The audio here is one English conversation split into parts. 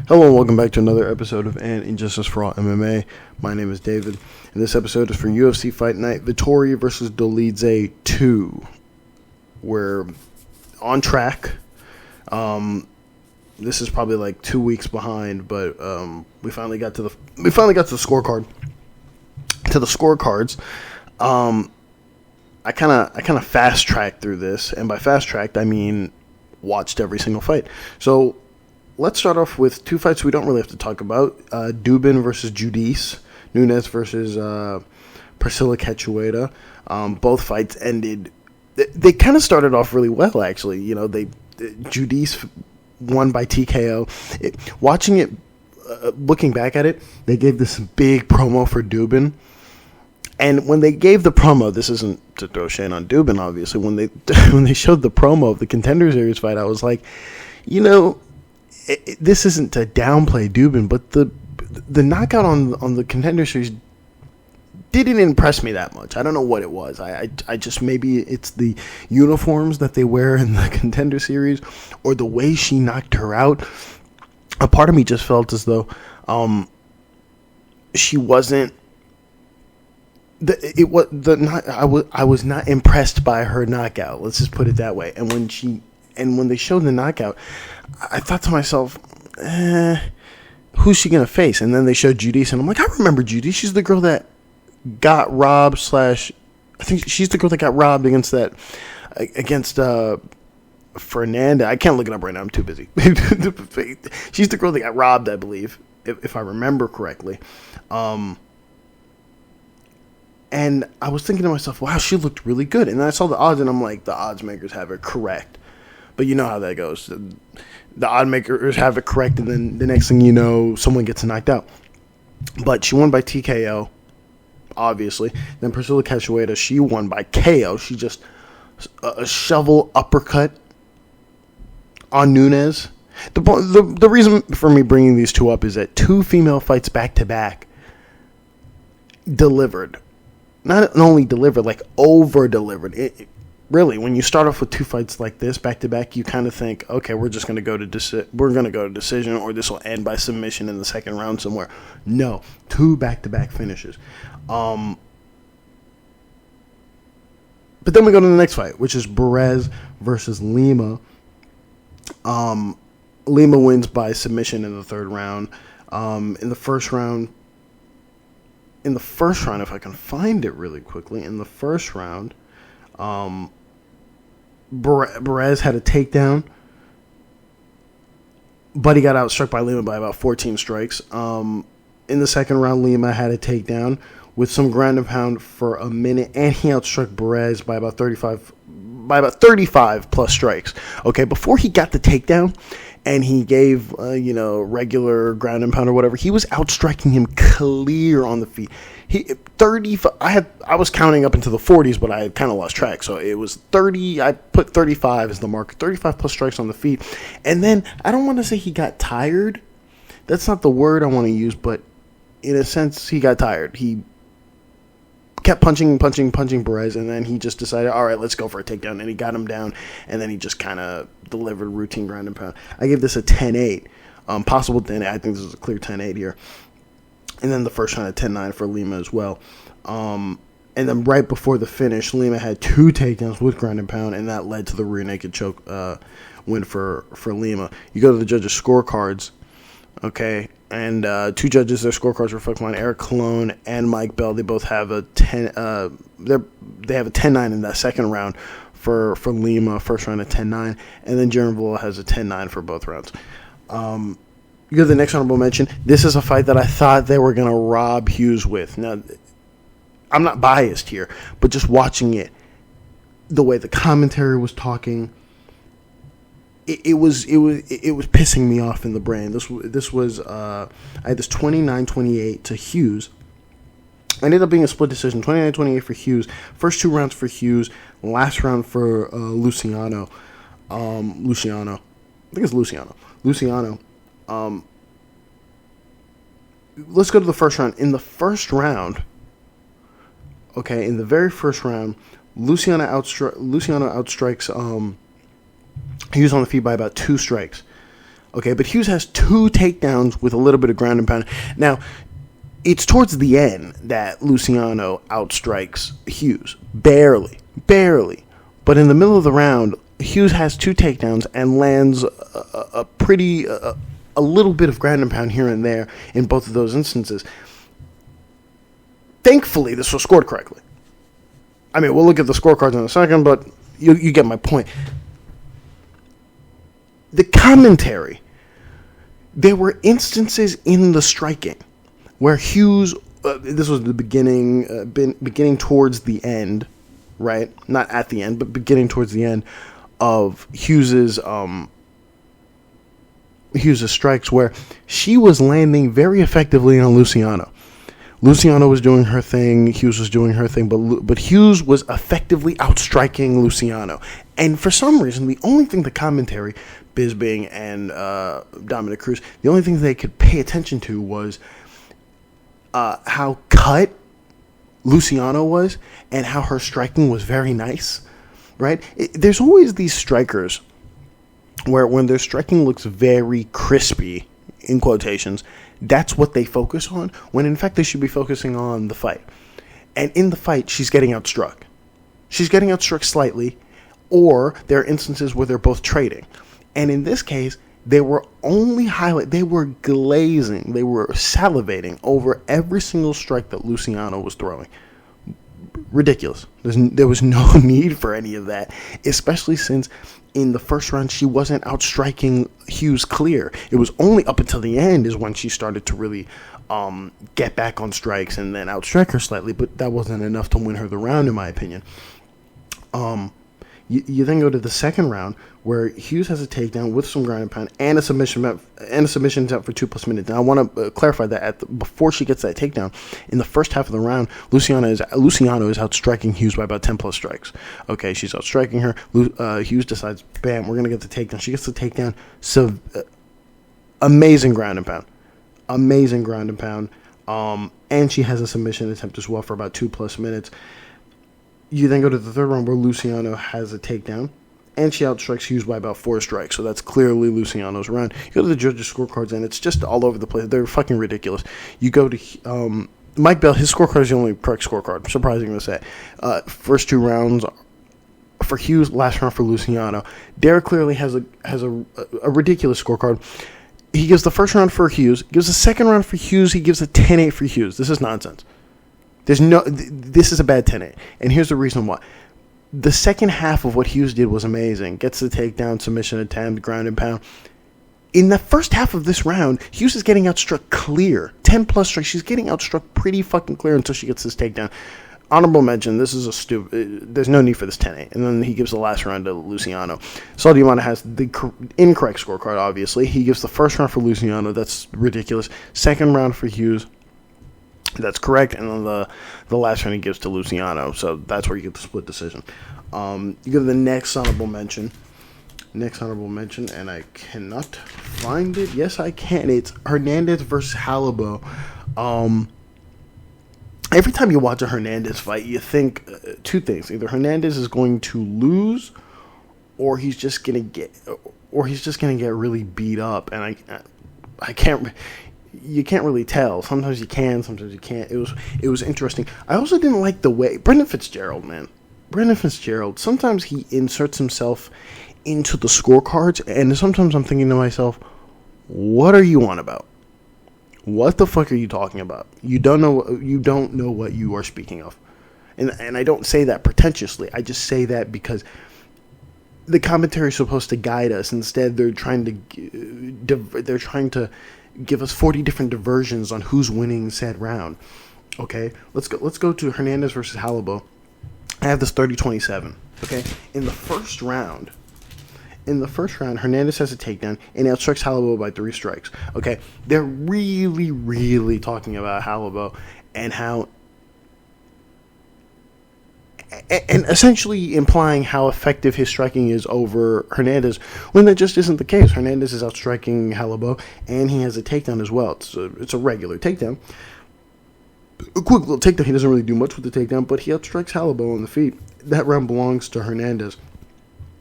Hello and welcome back to another episode of Injustice For All MMA. My name is David, and this episode is for UFC Fight Night Vettori V Dolidze 2. We're on track. This is probably like 2 weeks behind, but we finally got to the scorecard. To the scorecards. I kind of fast tracked through this, and by fast tracked I mean watched every single fight. So let's start off with two fights we don't really have to talk about. Duben versus Judice, Nunes versus Priscilla Cachoeira. Both fights ended. They kind of started off really well, actually. You know, Judice won by TKO. Looking back at it, they gave this big promo for Duben. And when they gave the promo, this isn't to throw shade on Duben, obviously. When they showed the promo of the Contender Series fight, I was like, you know, this isn't to downplay Duben, but the knockout on the Contender Series didn't impress me that much. I don't know what it was. I just, maybe it's the uniforms that they wear in the Contender Series or the way she knocked her out. A part of me just felt as though she wasn't. I was not impressed by her knockout. Let's just put it that way. And when they showed the knockout, I thought to myself, who's she gonna face? And then they showed Judice, and I'm like, I remember Judice. She's the girl that got robbed. I think she's the girl that got robbed against Fernandez. I can't look it up right now. I'm too busy. She's the girl that got robbed, I believe, if I remember correctly. And I was thinking to myself, wow, she looked really good. And then I saw the odds, and I'm like, the odds makers have it correct. But you know how that goes. The odd makers have it correct, and then the next thing you know, someone gets knocked out. But she won by TKO, obviously. Then Priscilla Cachoeira, she won by KO. She just a shovel uppercut on Nunes. The reason for me bringing these two up is that two female fights back-to-back delivered. Not only delivered, like over-delivered. Really, when you start off with two fights like this back-to-back, you kind of think, okay, we're just going to go to decision, or this will end by submission in the second round somewhere. No, two back-to-back finishes. But then we go to the next fight, which is Barez versus Lima. Lima wins by submission in the third round. In the first round, if I can find it really quickly, in the first round, Barez had a takedown, but he got outstruck by Lima by about 14 strikes. In the second round, Lima had a takedown with some ground and pound for a minute, and he outstruck Barez by about 35 plus strikes. Okay, before he got the takedown, and he gave, regular ground and pound or whatever, he was outstriking him clear on the feet. I was counting up into the 40s, but I kind of lost track. So it was 30. I put 35 as the mark. 35 plus strikes on the feet. And then I don't want to say he got tired. That's not the word I want to use, but in a sense, he got tired. He kept punching Barez, and then he just decided, all right, let's go for a takedown, and he got him down, and then he just kind of delivered routine ground and pound. I gave this a 10-8, possible 10-8. I think this is a clear 10-8 here. And then the first round at 10-9 for Lima as well. And then right before the finish, Lima had two takedowns with ground and pound, and that led to the rear naked choke win for Lima. You go to the judges' scorecards, okay, and two judges, their scorecards reflect mine. Eric Colon and Mike Bell, they both have a 10. They have a 10-9 in that second round for Lima. First round at 10-9, and then Jaron Villa has a 10-9 for both rounds. You go to the next honorable mention. This is a fight that I thought they were going to rob Hughes with. Now, I'm not biased here, but just watching it, the way the commentary was talking, it was pissing me off in the brain. This was I had this 29-28 to Hughes. It ended up being a split decision, 29-28 for Hughes. First two rounds for Hughes, last round for Luciano. I think it's Luciano. Let's go to the first round. In the very first round, Luciano outstrikes Hughes on the feet by about 2 strikes. Okay, but Hughes has 2 takedowns with a little bit of ground and pound. Now, it's towards the end that Luciano outstrikes Hughes. Barely. But in the middle of the round, Hughes has 2 takedowns and lands a little bit of ground and pound here and there in both of those instances. Thankfully, this was scored correctly. I mean, we'll look at the scorecards in a second, but you get my point. The commentary, there were instances in the striking where Hughes, this was the beginning towards the end, right? Not at the end, but beginning towards the end of Hughes's strikes, where she was landing very effectively on Luciano. Luciano was doing her thing, Hughes was doing her thing, but Hughes was effectively outstriking Luciano. And for some reason, the only thing the commentary, Bisping and Dominic Cruz, the only thing they could pay attention to was how cut Luciano was and how her striking was very nice, right? There's always these strikers where when their striking looks very crispy, in quotations, that's what they focus on, when in fact they should be focusing on the fight. And in the fight, she's getting outstruck. She's getting outstruck slightly, or there are instances where they're both trading. And in this case, they were they were glazing, they were salivating over every single strike that Luciano was throwing. Ridiculous. There was no need for any of that, especially since in the first round she wasn't outstriking Hughes clear. It was only up until the end is when she started to really get back on strikes and then outstrike her slightly, but that wasn't enough to win her the round, in my opinion. You then go to the second round where Hughes has a takedown with some ground and pound and a submission attempt for 2+ minutes. Now I want to clarify that before she gets that takedown, in the first half of the round, Luciano is outstriking Hughes by about 10+ strikes. Okay, she's outstriking her. Hughes decides, bam, we're gonna get the takedown. She gets the takedown. So amazing ground and pound. And she has a submission attempt as well for about 2+ minutes. You then go to the third round where Luciano has a takedown, and she outstrikes Hughes by about 4 strikes. So that's clearly Luciano's round. You go to the judges' scorecards, and it's just all over the place. They're fucking ridiculous. You go to Mike Bell. His scorecard is the only correct scorecard. Surprising to say. First 2 rounds for Hughes, last round for Luciano. Derek clearly has a ridiculous scorecard. He gives the first round for Hughes. Gives the second round for Hughes. He gives a 10-8 for Hughes. This is nonsense. This is a bad 10-8, and here's the reason why. The second half of what Hughes did was amazing. Gets the takedown, submission attempt, ground and pound. In the first half of this round, Hughes is getting outstruck clear. 10+ strikes. She's getting outstruck pretty fucking clear until she gets this takedown. Honorable mention, this is a stupid... There's no need for this 10-8. And then he gives the last round to Luciano. Saul Diamante has the incorrect scorecard, obviously. He gives the first round for Luciano. That's ridiculous. Second round for Hughes. That's correct, and then the last one he gives to Luciano, so that's where you get the split decision. You go to the next honorable mention, and I cannot find it. Yes, I can. It's Hernandez versus Holobaugh. Every time you watch a Hernandez fight, you think 2 things: either Hernandez is going to lose, or he's just gonna get really beat up, and I can't. You can't really tell. Sometimes you can, sometimes you can't. It was interesting. I also didn't like the way Brendan Fitzgerald, sometimes he inserts himself into the scorecards, and sometimes I'm thinking to myself, what are you on about? What the fuck are you talking about? You don't know what you are speaking of. And I don't say that pretentiously. I just say that because the commentary is supposed to guide us. Instead, they're trying to give us 40 different diversions on who's winning said round. Okay, let's go to Hernandez versus Holobaugh. I have this 30-27. Okay, in the first round, Hernandez has a takedown and outstrikes Holobaugh by 3 strikes. Okay, they're really, really talking about Holobaugh and how, and essentially implying how effective his striking is over Hernandez, when that just isn't the case. Hernandez is outstriking Holobaugh, and he has a takedown as well. It's a regular takedown. A quick little takedown. He doesn't really do much with the takedown, but he outstrikes Holobaugh on the feet. That round belongs to Hernandez.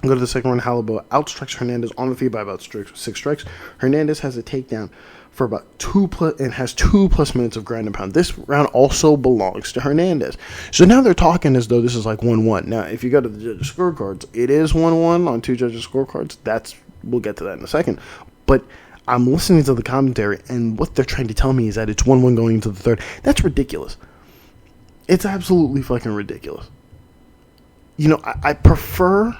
Go to the second round. Holobaugh outstrikes Hernandez on the feet by about 6 strikes. Hernandez has a takedown for about 2+ and has 2+ minutes of ground and pound. This round also belongs to Hernandez. So now they're talking as though this is like 1-1. Now, if you go to the judges' scorecards, it is 1-1 on 2 judges' scorecards. We'll get to that in a second. But I'm listening to the commentary, and what they're trying to tell me is that it's 1-1 going into the third. That's ridiculous. It's absolutely fucking ridiculous. You know, I prefer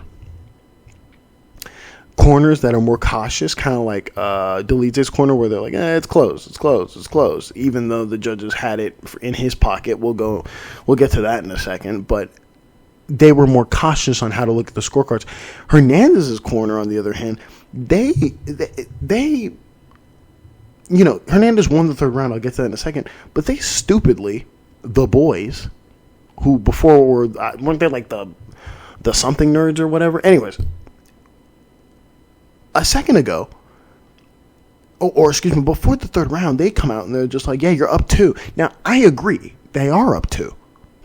corners that are more cautious, kind of like Dolidze's corner, where they're like, it's closed, even though the judges had it in his pocket. We'll get to that in a second, but they were more cautious on how to look at the scorecards. Hernandez's corner, on the other hand, they you know, Hernandez won the third round. I'll get to that in a second, but they stupidly, the boys, who before weren't they like the something nerds or whatever? Anyways, a second ago, or excuse me, before the third round, they come out and they're just like, yeah, you're up 2. Now, I agree. They are up 2.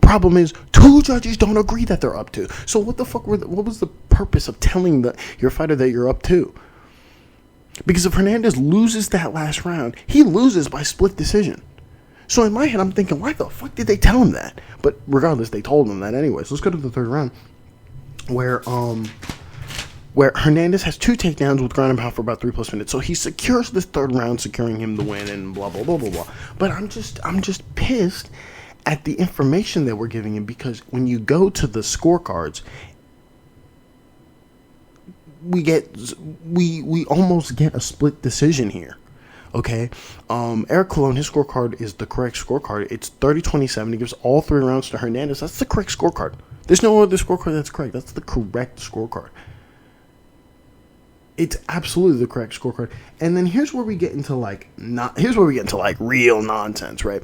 Problem is, 2 judges don't agree that they're up 2. So what the fuck what was the purpose of telling your fighter that you're up 2? Because if Hernandez loses that last round, he loses by split decision. So in my head, I'm thinking, why the fuck did they tell him that? But regardless, they told him that anyway. So let's go to the third round, where Hernandez has 2 takedowns with ground and pound for about 3+ minutes. So he secures this third round, securing him the win and blah, blah, blah, blah, blah. But I'm just pissed at the information that we're giving him, because when you go to the scorecards, we almost get a split decision here. Okay, Eric Colon, his scorecard is the correct scorecard. It's 30-27. He gives all 3 rounds to Hernandez. That's the correct scorecard. There's no other scorecard that's correct. That's the correct scorecard. It's absolutely the correct scorecard. And then here's where we get into real nonsense, right?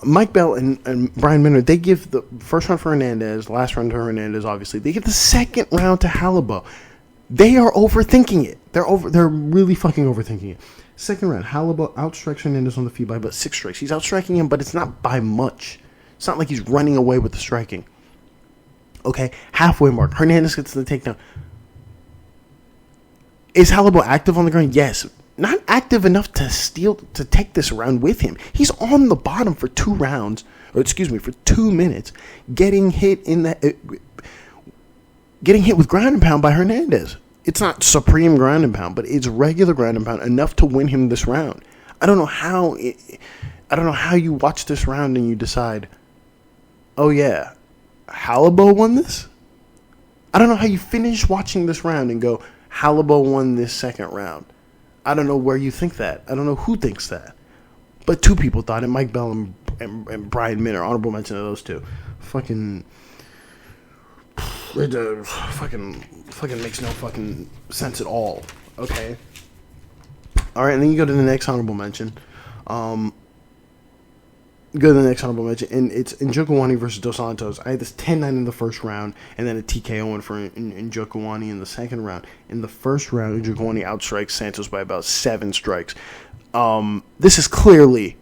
Mike Bell and Brian Minner, they give the first round for Hernandez, last round to Hernandez, obviously. They give the second round to Holobaugh. They are overthinking it. They're really fucking overthinking it. Second round, Holobaugh outstrikes Hernandez on the feet by about 6 strikes. He's outstriking him, but it's not by much. It's not like he's running away with the striking. Okay, halfway mark, Hernandez gets the takedown. Is Holobaugh active on the ground? Yes. Not active enough to take this round with him. He's on the bottom for 2 rounds, or excuse me, for 2 minutes, getting hit with ground and pound by Hernandez. It's not supreme ground and pound, but it's regular ground and pound enough to win him this round. I don't know how you watch this round and you decide, oh yeah, Holobaugh won this? I don't know how you finish watching this round and go, Holobaugh won this second round. I don't know where you think that. I don't know who thinks that. But 2 people thought it, Mike Bell and Brian Minner. Honorable mention to those 2. It fucking makes no fucking sense at all. Okay. All right, and then you go to the next honorable mention. And it's Njokuani versus Dos Santos. I had this 10-9 in the first round, and then a TKO win for Njokuani in the second round. In the first round, Njokuani outstrikes Santos by about 7 strikes. This is clearly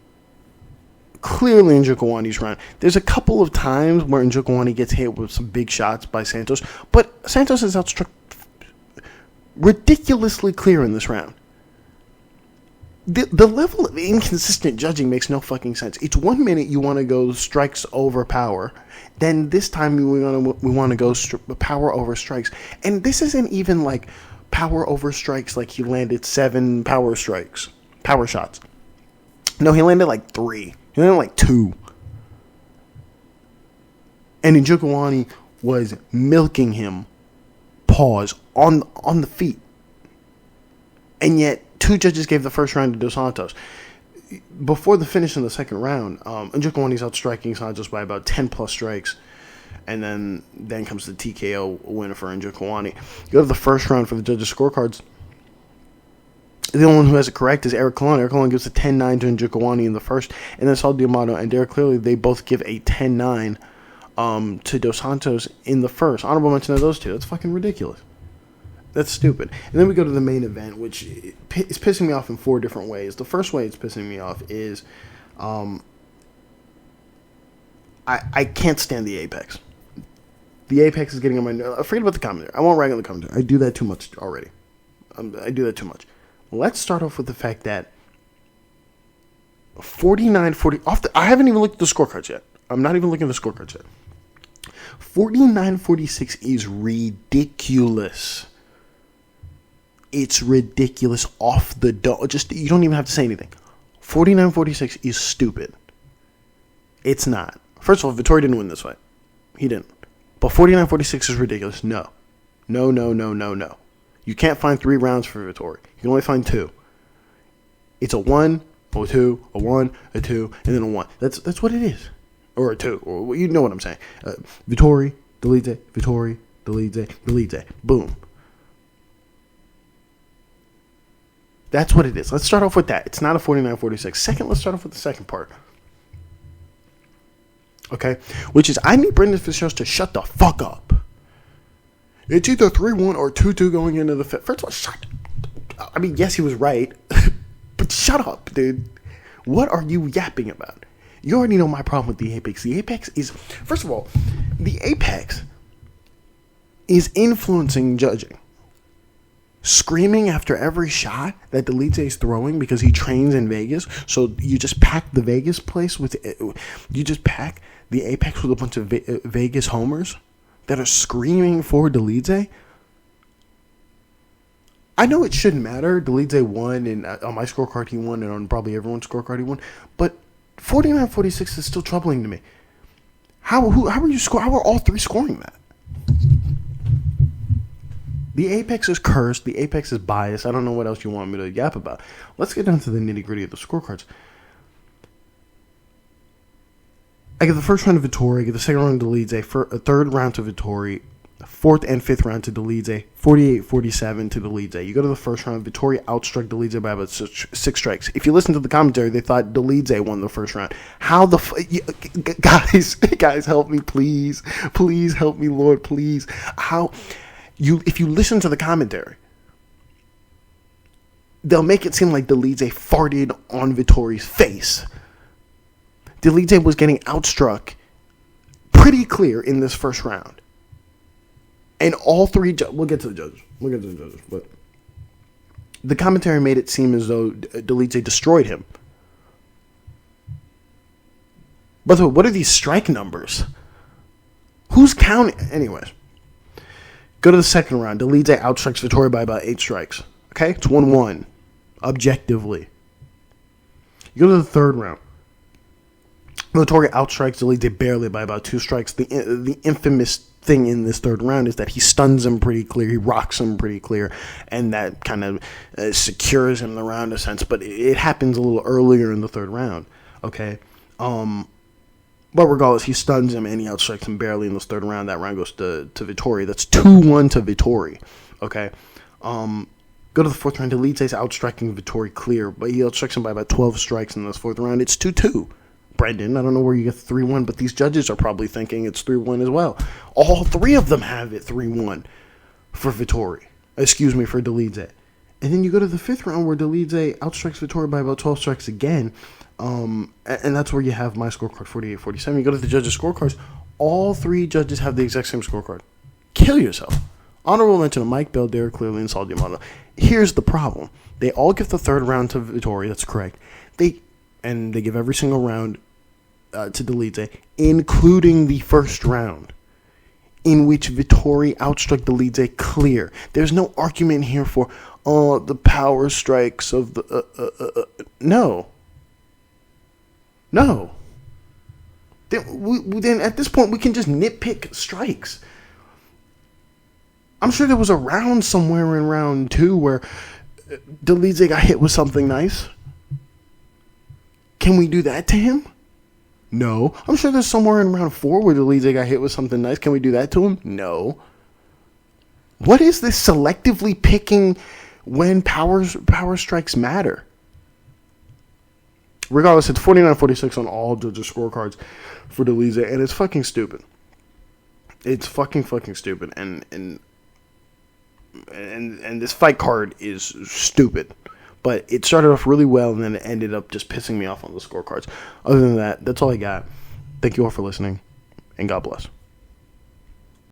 Njokuani's round. There's a couple of times where Njokuani gets hit with some big shots by Santos, but Santos is outstruck ridiculously clear in this round. The level of inconsistent judging makes no fucking sense. It's 1 minute you want to go strikes over power, then this time we want to go power over strikes, and this isn't even like power over strikes like he landed 7 power shots. No, he landed like 3. He landed like 2. And Njokuani was milking him, on the feet, and yet 2 judges gave the first round to Dos Santos. Before the finish in the second round, Njokuani's outstriking Santos by about 10+ strikes, and then comes the TKO win for Njokuani. You go to the first round for the judges' scorecards. The only one who has it correct is Eric Colon. Eric Colon gives a 10-9 to Njokuani in the first, and then Saul Diamato and Derek Clearly, they both give a 10-9 to Dos Santos in the first. Honorable mention of those 2. That's fucking ridiculous. That's stupid. And then we go to the main event, which is pissing me off in 4 different ways. The first way it's pissing me off is I can't stand the Apex. The Apex is getting on my nerves. Forget about the commentary. I won't rag on the commentary. I do that too much already. I do that too much. Let's start off with the fact that 49-40. I haven't even looked at the scorecards yet. I'm not even looking at the scorecards yet. 49-46 is ridiculous. It's ridiculous off the dome. Just, you don't even have to say anything. 49-46 is stupid. It's not. First of all, Vettori didn't win this fight. He didn't. But 49-46 is ridiculous. No. No. You can't find 3 rounds for Vettori. You can only find 2. It's a 1, a 2, a 1, a 2, and then a 1. That's what it is. Or a 2. Or you know what I'm saying. Vettori, Dolidze, Vettori, Dolidze, Dolidze. Boom. That's what it is. Let's start off with that. It's not a 49-46. Second, let's start off with the second part. Okay? Which is, I need Brendan Fitzgerald to shut the fuck up. It's either 3-1 or 2-2 going into the fifth. First of all, shut up. I mean, yes, he was right. But shut up, dude. What are you yapping about? You already know my problem with the Apex. The Apex is, first of all, the Apex is influencing judging. Screaming after every shot that Dolidze is throwing because he trains in Vegas. So you just pack the Vegas place with, you just pack the Apex with a bunch of Vegas homers that are screaming for Dolidze. I know it shouldn't matter. Dolidze won, and on my scorecard he won, and on probably everyone's scorecard he won. But 49-46 is still troubling to me. How are all 3 scoring that? The Apex is cursed. The Apex is biased. I don't know what else you want me to yap about. Let's get down to the nitty-gritty of the scorecards. I get the first round to Vettori. I get the second round to Dolidze. A third round to Vettori. Fourth and fifth round to Dolidze. 48-47 to Dolidze. You go to the first round. Vettori outstruck Dolidze by about 6 strikes. If you listen to the commentary, they thought Dolidze won the first round. How the guys, help me, please. Please help me, Lord, please. If you listen to the commentary, they'll make it seem like Dolidze farted on Vettori's face. Dolidze was getting outstruck pretty clear in this first round. And all 3 we'll get to the judges. But the commentary made it seem as though Dolidze destroyed him. By the way, what are these strike numbers? Who's counting? Anyways. Go to the second round. Dolidze outstrikes Vettori by about 8 strikes. Okay? It's 1-1. Objectively. You go to the third round. Vettori outstrikes Dolidze barely by about 2 strikes. The infamous thing in this third round is that he stuns him pretty clear. He rocks him pretty clear. And that kind of secures him the round in a sense. But it happens a little earlier in the third round. Okay? But regardless, he stuns him and he outstrikes him barely in this third round. That round goes to Vettori. That's 2-1 to Vettori. Okay? Go to the fourth round. Dolidze's outstriking Vettori clear, but he outstrikes him by about 12 strikes in this fourth round. It's 2-2. Brendan, I don't know where you get 3-1, but these judges are probably thinking it's 3-1 as well. All 3 of them have it 3-1 for Vettori. For Dolidze. And then you go to the fifth round where Dolidze outstrikes Vettori by about 12 strikes again. And that's where you have my scorecard, 48-47. You go to the judges' scorecards. All 3 judges have the exact same scorecard. Kill yourself. Honorable mention to Mike Bell, Derek Clearly, and Saul Diamato. Here's the problem. They all give the third round to Vettori. That's correct. They give every single round to Dolidze, including the first round, in which Vettori outstruck Dolidze clear. There's no argument here for, the power strikes of the... No. Then at this point, we can just nitpick strikes. I'm sure there was a round somewhere in round 2 where Dolidze got hit with something nice. Can we do that to him? No. I'm sure there's somewhere in round 4 where Dolidze got hit with something nice. Can we do that to him? No. What is this selectively picking when power strikes matter? Regardless, it's 49-46 on all judges' scorecards for Dolidze, and it's fucking stupid. It's fucking stupid, and this fight card is stupid. But it started off really well, and then it ended up just pissing me off on the scorecards. Other than that, that's all I got. Thank you all for listening, and God bless.